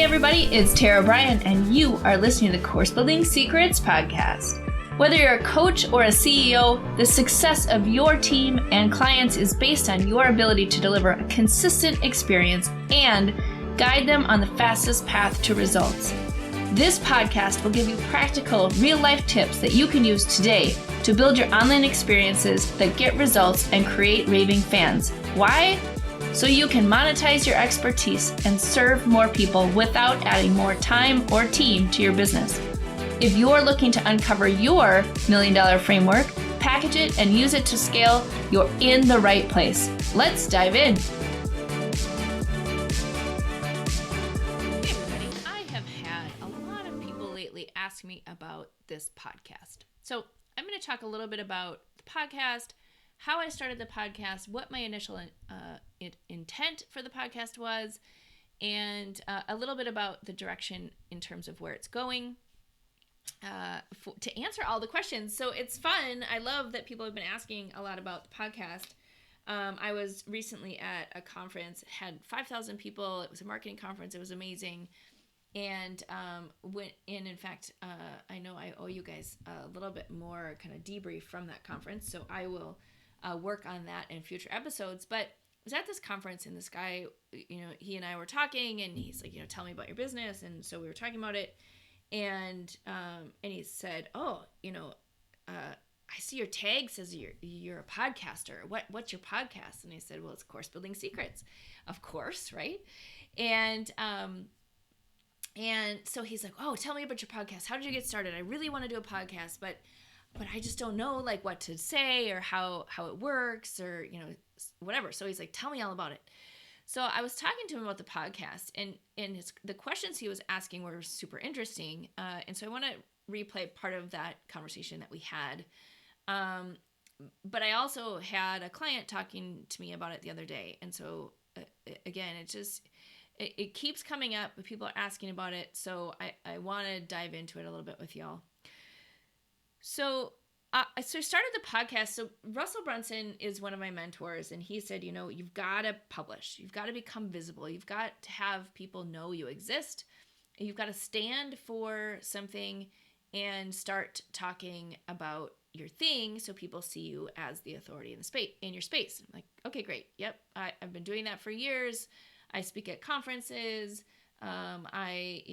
Hey everybody, it's Tara Bryan, and you are listening to the Course Building Secrets podcast. Whether you're a coach or a CEO, the success of your team and clients is based on your ability to deliver a consistent experience and guide them on the fastest path to results. This podcast will give you practical, real-life tips that you can use today to build your online experiences that get results and create raving fans. Why? So you can monetize your expertise and serve more people without adding more time or team to your business. If you're looking to uncover your $1 million framework, package it, and use it to scale, you're in the right place. Let's dive in. Hey everybody, I have had a lot of people lately ask me about this podcast. So I'm going to talk a little bit about the podcast, how I started the podcast, what my initial intent for the podcast was, and a little bit about the direction in terms of where it's going to answer all the questions. So it's fun. I love that people have been asking a lot about the podcast. I was recently at a conference, it had 5,000 people. It was a marketing conference. It was amazing. And went in. In fact, I know I owe you guys a little bit more kind of debrief from that conference. So I will work on that in future episodes. But I was at this conference and this guy, he and I were talking and he's like, tell me about your business. And so we were talking about it. And he said, I see your tag says you're a podcaster. What's your podcast? And I said, well, it's Course Building Secrets, of course, right? And so he's like, oh, tell me about your podcast. How did you get started? I really want to do a podcast, but I just don't know like what to say or how it works or, whatever. So he's like, tell me all about it. So I was talking to him about the podcast and the questions he was asking were super interesting. And so I want to replay part of that conversation that we had. But I also had a client talking to me about it the other day. And so again, it keeps coming up, but people are asking about it. So I want to dive into it a little bit with y'all. So I started the podcast. So Russell Brunson is one of my mentors, and he said, you've got to publish. You've got to become visible. You've got to have people know you exist. You've got to stand for something and start talking about your thing so people see you as the authority in your space. I'm like, okay, great. Yep, I've been doing that for years. I speak at conferences. I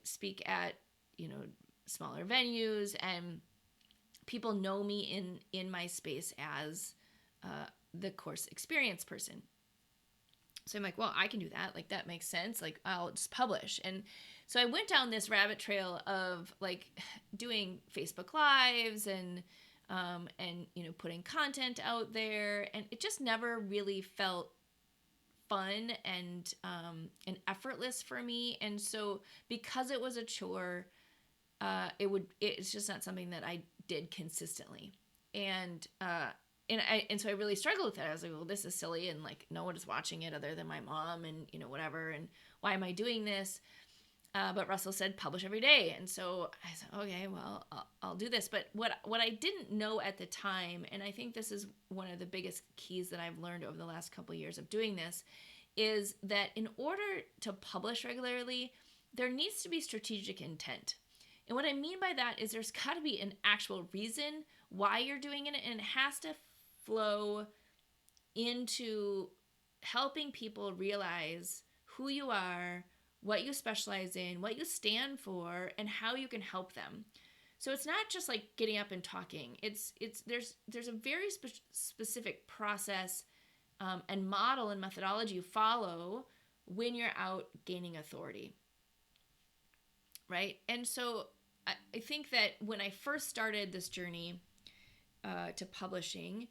speak at, smaller venues, and people know me in my space as the course experience person. So I'm like, well, I can do that. Like, that makes sense. Like, I'll just publish. And so I went down this rabbit trail of like doing Facebook Lives and putting content out there. And it just never really felt fun and effortless for me. And so because it was a chore, it's just not something that I did consistently. And so I really struggled with that. I was like, well, this is silly. And like, no one is watching it other than my mom and, whatever. And why am I doing this? But Russell said, publish every day. And so I said, okay, well, I'll do this. But what I didn't know at the time, and I think this is one of the biggest keys that I've learned over the last couple of years of doing this, is that in order to publish regularly, there needs to be strategic intent. And what I mean by that is there's got to be an actual reason why you're doing it, and it has to flow into helping people realize who you are, what you specialize in, what you stand for, and how you can help them. So it's not just like getting up and talking. There's a very specific process and model and methodology you follow when you're out gaining authority, right? And so I think that when I first started this journey to publishing,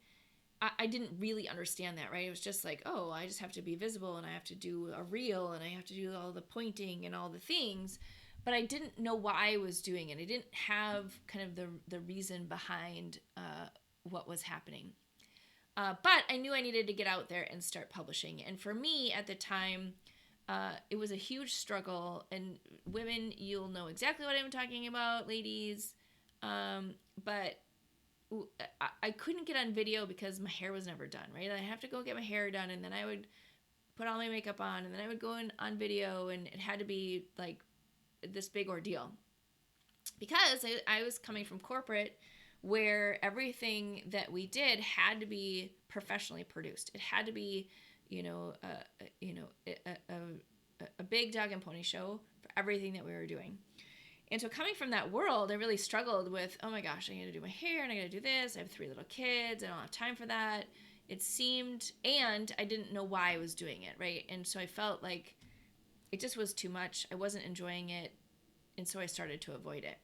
I didn't really understand that, right? It was just like, oh, I just have to be visible and I have to do a reel and I have to do all the pointing and all the things, but I didn't know why I was doing it. I didn't have kind of the reason behind what was happening. But I knew I needed to get out there and start publishing. And for me at the time, it was a huge struggle. And women, you'll know exactly what I'm talking about, ladies. But I couldn't get on video because my hair was never done, right? I have to go get my hair done, and then I would put all my makeup on, and then I would go on video, and it had to be like this big ordeal because I was coming from corporate where everything that we did had to be professionally produced. It had to be, a big dog and pony show for everything that we were doing. And so coming from that world, I really struggled with, oh my gosh, I got to do my hair and I got to do this. I have 3 little kids. I don't have time for that. It seemed, and I didn't know why I was doing it, right? And so I felt like it just was too much. I wasn't enjoying it. And so I started to avoid it.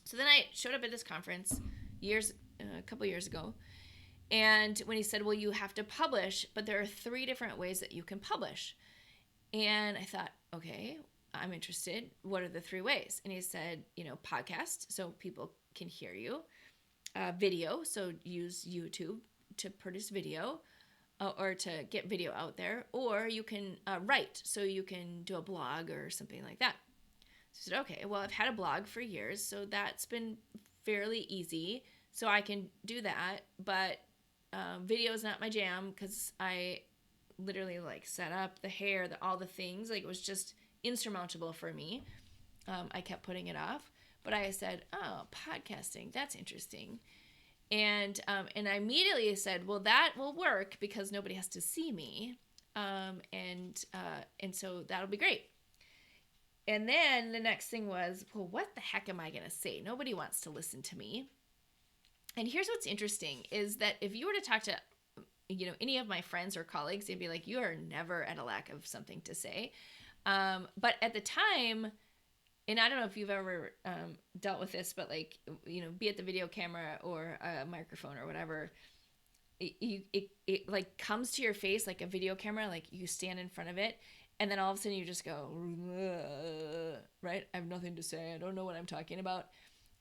So then I showed up at this conference a couple years ago. And when he said, well, you have to publish, but there are 3 different ways that you can publish. And I thought, okay, I'm interested. What are the 3 ways? And he said, podcast, so people can hear you. Video, so use YouTube to produce video or to get video out there. Or you can write, so you can do a blog or something like that. So I said, okay, well, I've had a blog for years, so that's been fairly easy. So I can do that, but video is not my jam because I literally set up the hair, all the things. It was just insurmountable for me. I kept putting it off, but I said, oh, podcasting, that's interesting. And I immediately said, well, that will work because nobody has to see me. And so that'll be great. And then the next thing was, well, what the heck am I going to say? Nobody wants to listen to me. And here's what's interesting is that if you were to talk to, any of my friends or colleagues, they'd be like, you are never at a lack of something to say. But at the time, and I don't know if you've ever dealt with this, but be it the video camera or a microphone or whatever, it comes to your face like a video camera, you stand in front of it. And then all of a sudden you just go, right? I have nothing to say. I don't know what I'm talking about.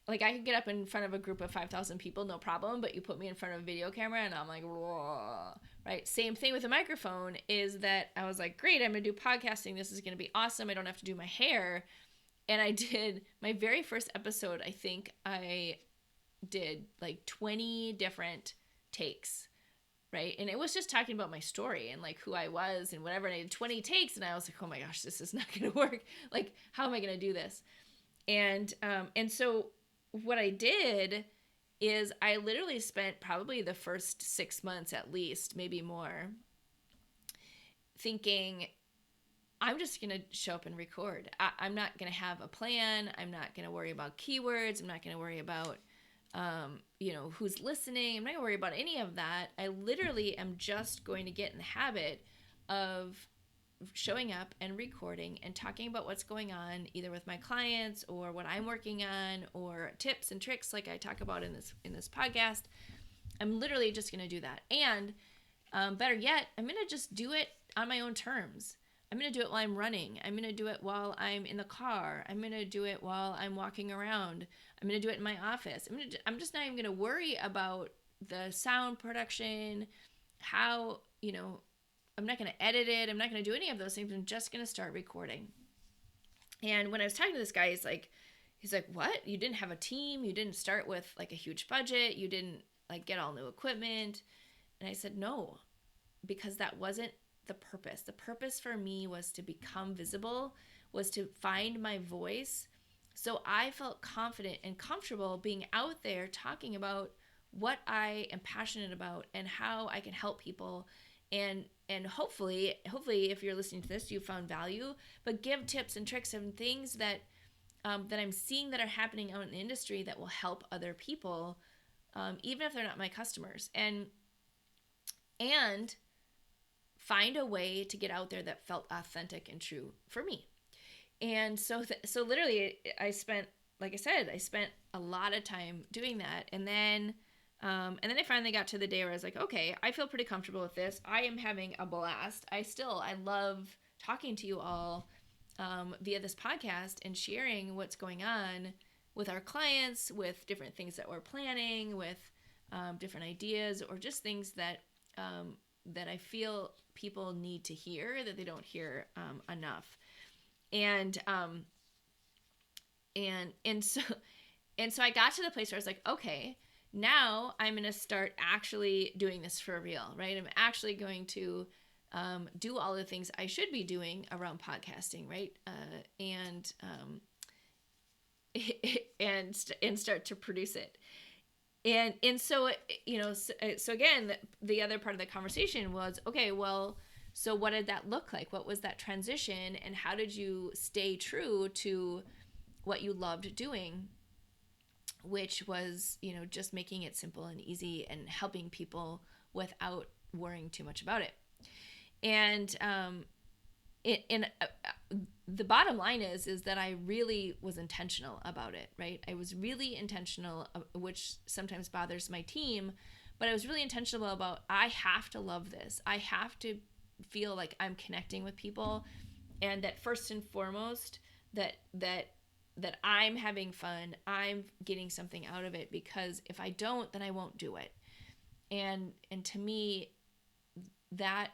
I could get up in front of a group of 5,000 people, no problem. But you put me in front of a video camera and I'm like, right? Same thing with a microphone is that I was like, great, I'm going to do podcasting. This is going to be awesome. I don't have to do my hair. And I did my very first episode. I think I did 20 different takes. Right. And it was just talking about my story and who I was and whatever. And I did 20 takes and I was like, oh my gosh, this is not going to work. How am I going to do this? And so what I did is I literally spent probably the first 6 months at least, maybe more, thinking I'm just going to show up and record. I'm not going to have a plan. I'm not going to worry about keywords. I'm not going to worry about who's listening. I'm not gonna worry about any of that. I literally am just going to get in the habit of showing up and recording and talking about what's going on either with my clients or what I'm working on or tips and tricks like I talk about in this podcast. I'm literally just going to do that. And better yet, I'm going to just do it on my own terms. I'm going to do it while I'm running. I'm going to do it while I'm in the car. I'm going to do it while I'm walking around. I'm going to do it in my office. I'm just not even going to worry about the sound production, how, I'm not going to edit it. I'm not going to do any of those things. I'm just going to start recording. And when I was talking to this guy, he's like, what? You didn't have a team? You didn't start with a huge budget? You didn't get all new equipment? And I said, no, because that wasn't the purpose. The purpose for me was to become visible, was to find my voice. So I felt confident and comfortable being out there talking about what I am passionate about and how I can help people. And hopefully if you're listening to this, you found value, but give tips and tricks and things that I'm seeing that are happening out in the industry that will help other people, even if they're not my customers. And find a way to get out there that felt authentic and true for me. And so literally I spent a lot of time doing that. And then I finally got to the day where I was like, okay, I feel pretty comfortable with this. I am having a blast. I love talking to you all via this podcast and sharing what's going on with our clients, with different things that we're planning, with different ideas, or just things that I feel people need to hear that they don't hear enough. And so I got to the place where I was like, okay, now I'm going to start actually doing this for real, right? I'm actually going to do all the things I should be doing around podcasting, right? And start to produce it. And so, so again, the other part of the conversation was, okay, well, so what did that look like? What was that transition, and how did you stay true to what you loved doing, which was, just making it simple and easy and helping people without worrying too much about it. And the bottom line is that I really was intentional about it, right? I was really intentional, which sometimes bothers my team, but I was really intentional about, I have to love this. I have to feel like I'm connecting with people, and that first and foremost, that I'm having fun, I'm getting something out of it, because if I don't, then I won't do it. And to me, that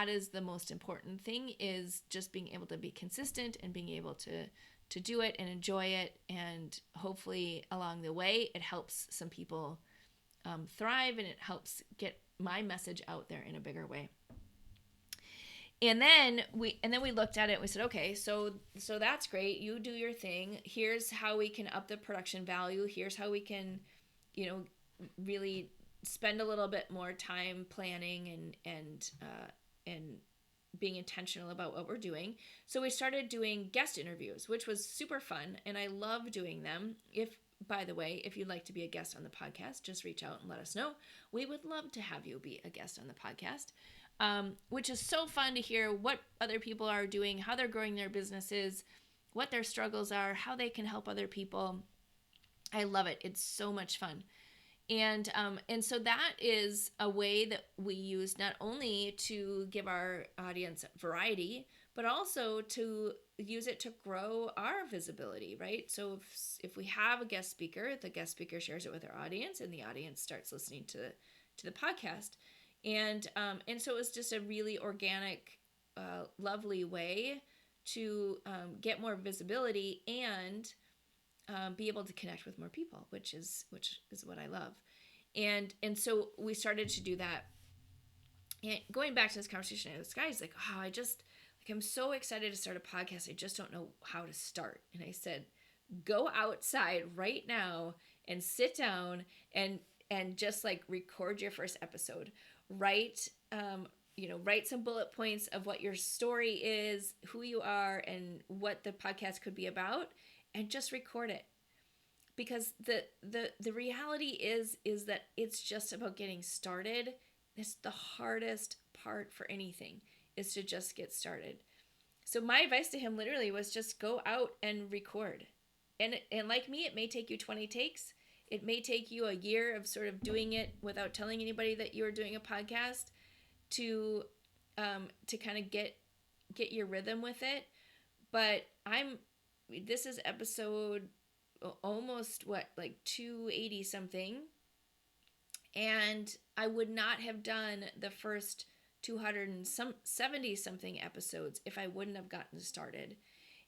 is the most important thing, is just being able to be consistent and being able to do it and enjoy it. And hopefully along the way, it helps some people thrive, and it helps get my message out there in a bigger way. And then we looked at it and we said, okay, so that's great. You do your thing. Here's how we can up the production value. Here's how we can, really spend a little bit more time planning and being intentional about what we're doing. So we started doing guest interviews, which was super fun, and I love doing them. By the way, if you'd like to be a guest on the podcast, just reach out and let us know. We would love to have you be a guest on the podcast, which is so fun to hear what other people are doing, how they're growing their businesses, what their struggles are, how they can help other people. I love it. It's so much fun. And so that is a way that we use not only to give our audience variety, but also to use it to grow our visibility, right? So if we have a guest speaker, the guest speaker shares it with our audience, and the audience starts listening to the podcast. And so it was just a really organic, lovely way to get more visibility and be able to connect with more people, which is what I love. And so we started to do that. And going back to this conversation, this guy's like, oh, I'm so excited to start a podcast. I just don't know how to start. And I said, go outside right now and sit down and just like record your first episode. Write some bullet points of what your story is, who you are, and what the podcast could be about, and just record it. Because the reality is that it's just about getting started. It's the hardest part for anything, is to just get started. So my advice to him literally was just go out and record. And like me, it may take you 20 takes. It may take you a year of sort of doing it without telling anybody that you're doing a podcast to kind of get your rhythm with it. But this is episode almost 280 something, and I would not have done the first 270 something episodes if I wouldn't have gotten started.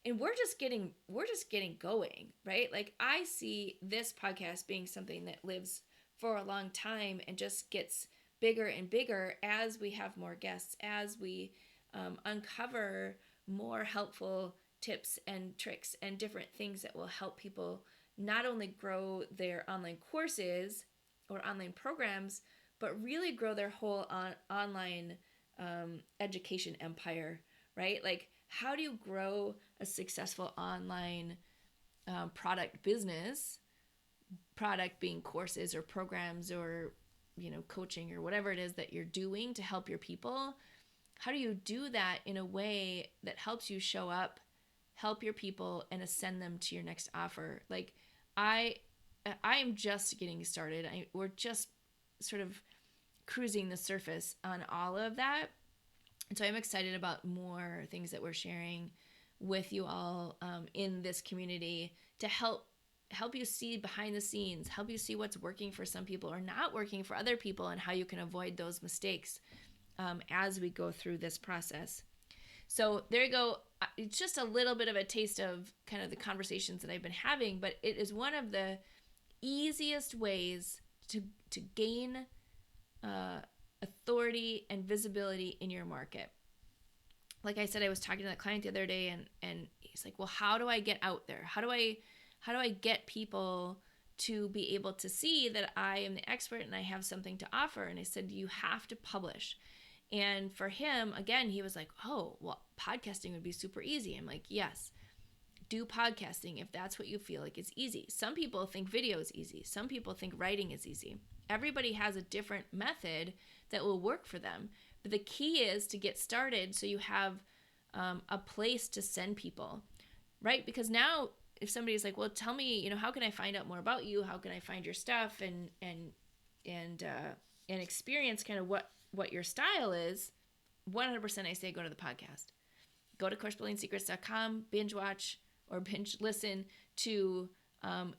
And we're just getting going, right? Like, I see this podcast being something that lives for a long time and just gets bigger and bigger as we have more guests, as we uncover more helpful tips and tricks and different things that will help people not only grow their online courses or online programs, but really grow their whole online education empire, right? Like, how do you grow a successful online product business, product being courses or programs or, coaching or whatever it is that you're doing to help your people? How do you do that in a way that helps you show up, help your people, and ascend them to your next offer? Like, I am just getting started. We're just sort of cruising the surface on all of that. And so I'm excited about more things that we're sharing with you all in this community to help you see behind the scenes, help you see what's working for some people or not working for other people, and how you can avoid those mistakes as we go through this process. So there you go. It's just a little bit of a taste of kind of the conversations that I've been having, but it is one of the easiest ways to gain authority and visibility in your market. Like I said, I was talking to that client the other day, and he's like, well, how do I get out there? How do I get people to be able to see that I am the expert and I have something to offer? And I said, you have to publish. And for him, again, he was like, oh, well, podcasting would be super easy. I'm like, yes, do podcasting if that's what you feel like is easy. Some people think video is easy. Some people think writing is easy. Everybody has a different method that will work for them. But the key is to get started so you have a place to send people, right? Because now if somebody's like, well, tell me, how can I find out more about you? How can I find your stuff and experience kind of what your style is? 100% I say go to the podcast. Go to coursebuildingsecrets.com, binge watch or binge listen to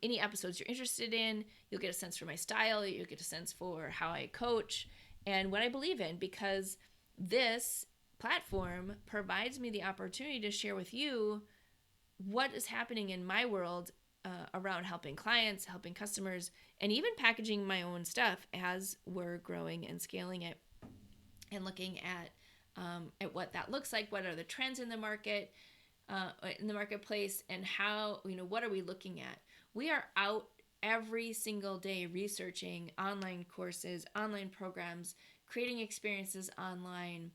any episodes you're interested in. You'll get a sense for my style. You'll get a sense for how I coach and what I believe in, because this platform provides me the opportunity to share with you what is happening in my world around helping clients, helping customers, and even packaging my own stuff as we're growing and scaling it and looking at what that looks like, what are the trends in the market, in the marketplace, and how, what are we looking at? We are out every single day researching online courses, online programs, creating experiences online,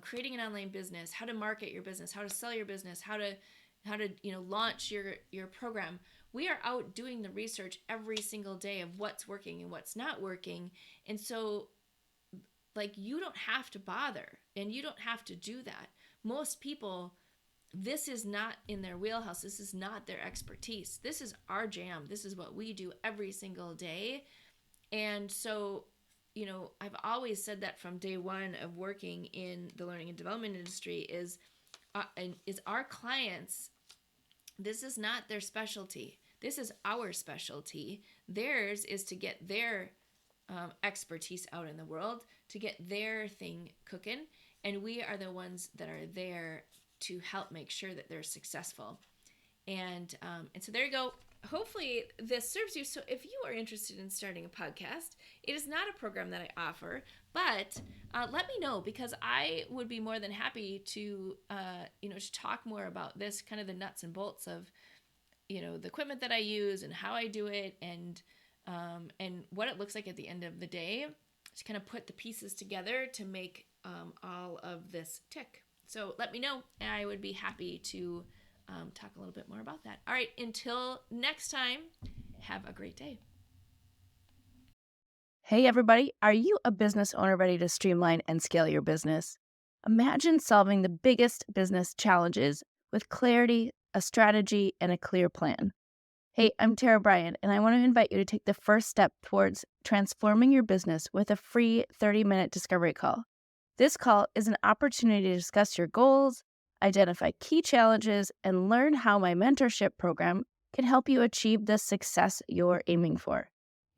creating an online business, how to market your business, how to sell your business, how to launch your program. We are out doing the research every single day of what's working and what's not working. And so you don't have to bother and you don't have to do that. Most people, this is not in their wheelhouse. This is not their expertise. This is our jam. This is what we do every single day. And so, I've always said that from day one of working in the learning and development industry is our clients, this is not their specialty. This is our specialty. Theirs is to get their expertise out in the world, to get their thing cooking. And we are the ones that are there to help make sure that they're successful. And so there you go. Hopefully this serves you. So if you are interested in starting a podcast, it is not a program that I offer, but let me know, because I would be more than happy to, to talk more about this, kind of the nuts and bolts of, the equipment that I use and how I do it, and what it looks like at the end of the day, to kind of put the pieces together to make all of this tick. So let me know, and I would be happy to talk a little bit more about that. All right, until next time, have a great day. Hey everybody, are you a business owner ready to streamline and scale your business? Imagine solving the biggest business challenges with clarity, a strategy, and a clear plan. Hey, I'm Bryan, and I want to invite you to take the first step towards transforming your business with a free 30-minute discovery call. This call is an opportunity to discuss your goals, identify key challenges, and learn how my mentorship program can help you achieve the success you're aiming for.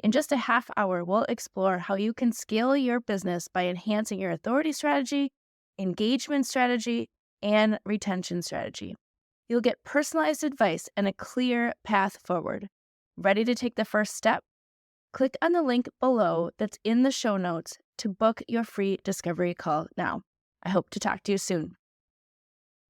In just a half hour, we'll explore how you can scale your business by enhancing your authority strategy, engagement strategy, and retention strategy. You'll get personalized advice and a clear path forward. Ready to take the first step? Click on the link below that's in the show notes to book your free discovery call now. I hope to talk to you soon.